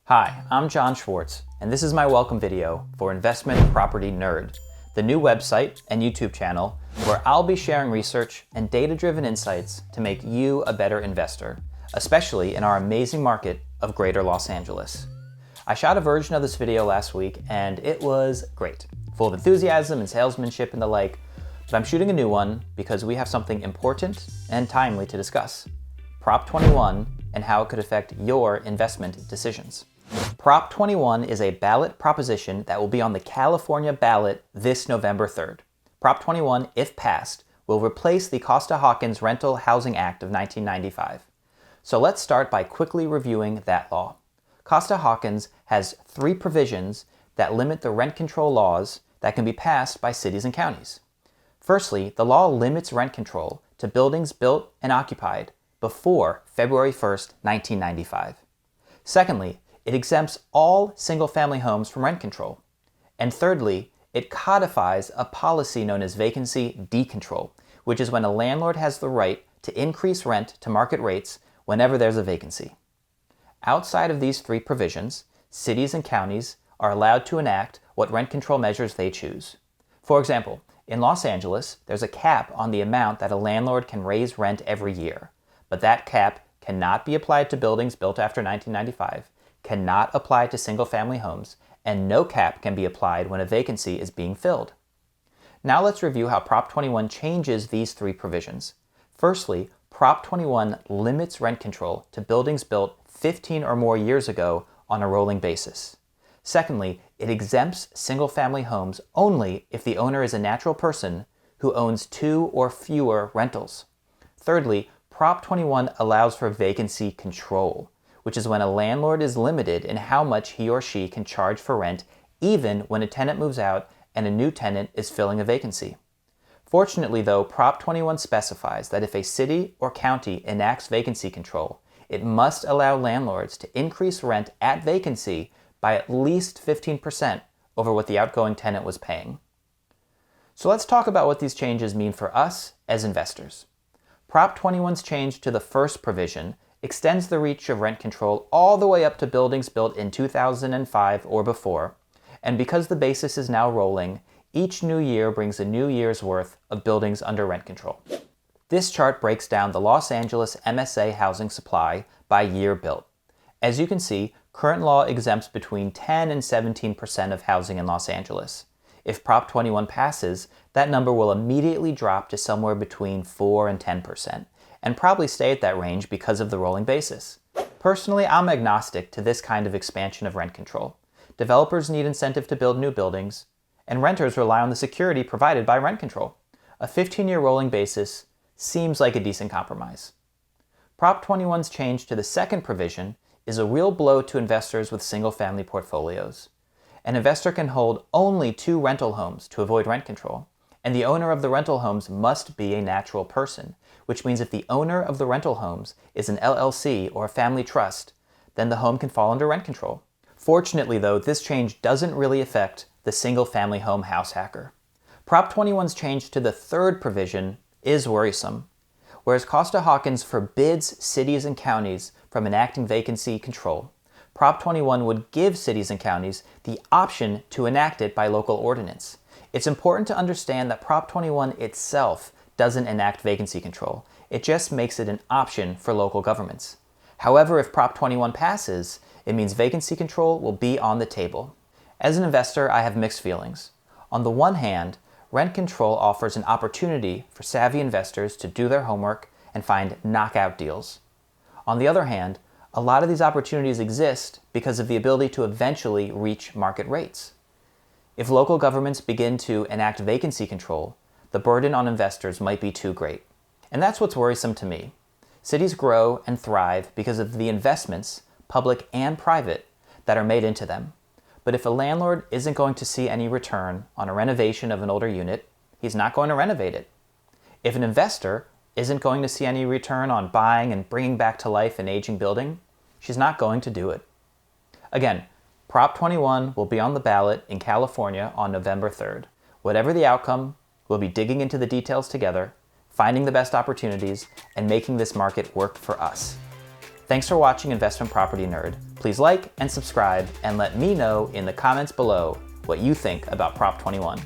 Hi, I'm John Schwartz, and this is my welcome video for Investment Property Nerd, the new website and YouTube channel where I'll be sharing research and data-driven insights to make you a better investor, especially in our amazing market of Greater Los Angeles. I shot a version of this video last week and it was great, full of enthusiasm and salesmanship and the like, but I'm shooting a new one because we have something important and timely to discuss: Prop 21 and how it could affect your investment decisions. Prop 21 is a ballot proposition that will be on the California ballot this November 3rd. Prop 21, if passed, will replace the Costa-Hawkins Rental Housing Act of 1995. So let's start by quickly reviewing that law. Costa-Hawkins has 3 provisions that limit the rent control laws that can be passed by cities and counties. Firstly, the law limits rent control to buildings built and occupied before February 1st, 1995. Secondly, it exempts all single-family homes from rent control. And thirdly, it codifies a policy known as vacancy decontrol, which is when a landlord has the right to increase rent to market rates whenever there's a vacancy. Outside of these 3 provisions, cities and counties are allowed to enact what rent control measures they choose. For example, in Los Angeles, there's a cap on the amount that a landlord can raise rent every year, but that cap cannot be applied to buildings built after 1995, cannot apply to single-family homes, and no cap can be applied when a vacancy is being filled. Now let's review how Prop 21 changes these 3 provisions. Firstly, Prop 21 limits rent control to buildings built 15 or more years ago on a rolling basis. Secondly, it exempts single-family homes only if the owner is a natural person who owns 2 or fewer rentals. Thirdly, Prop 21 allows for vacancy control, which is when a landlord is limited in how much he or she can charge for rent even when a tenant moves out and a new tenant is filling a vacancy. Fortunately though, Prop 21 specifies that if a city or county enacts vacancy control, it must allow landlords to increase rent at vacancy by at least 15% over what the outgoing tenant was paying. So let's talk about what these changes mean for us as investors. Prop 21's change to the first provision extends the reach of rent control all the way up to buildings built in 2005 or before, and because the basis is now rolling, each new year brings a new year's worth of buildings under rent control. This chart breaks down the Los Angeles MSA housing supply by year built. As you can see, current law exempts between 10 and 17% of housing in Los Angeles. If Prop 21 passes, that number will immediately drop to somewhere between 4 and 10%, and probably stay at that range because of the rolling basis. Personally, I'm agnostic to this kind of expansion of rent control. Developers need incentive to build new buildings, and renters rely on the security provided by rent control. A 15-year rolling basis seems like a decent compromise. Prop 21's change to the second provision is a real blow to investors with single-family portfolios. An investor can hold only 2 rental homes to avoid rent control, and the owner of the rental homes must be a natural person, which means if the owner of the rental homes is an LLC or a family trust, then the home can fall under rent control. Fortunately though, this change doesn't really affect the single-family home house hacker. Prop 21's change to the third provision is worrisome. Whereas Costa-Hawkins forbids cities and counties from enacting vacancy control, Prop 21 would give cities and counties the option to enact it by local ordinance. It's important to understand that Prop 21 itself doesn't enact vacancy control. It just makes it an option for local governments. However, if Prop 21 passes, it means vacancy control will be on the table. As an investor, I have mixed feelings. On the one hand, rent control offers an opportunity for savvy investors to do their homework and find knockout deals. On the other hand, a lot of these opportunities exist because of the ability to eventually reach market rates. If local governments begin to enact vacancy control, the burden on investors might be too great. And that's what's worrisome to me. Cities grow and thrive because of the investments, public and private, that are made into them. But if a landlord isn't going to see any return on a renovation of an older unit, he's not going to renovate it. If an investor isn't going to see any return on buying and bringing back to life an aging building, she's not going to do it. Again, Prop 21 will be on the ballot in California on November 3rd. Whatever the outcome, we'll be digging into the details together, finding the best opportunities, and making this market work for us. Thanks for watching Investment Property Nerd. Please like and subscribe and let me know in the comments below what you think about Prop 21.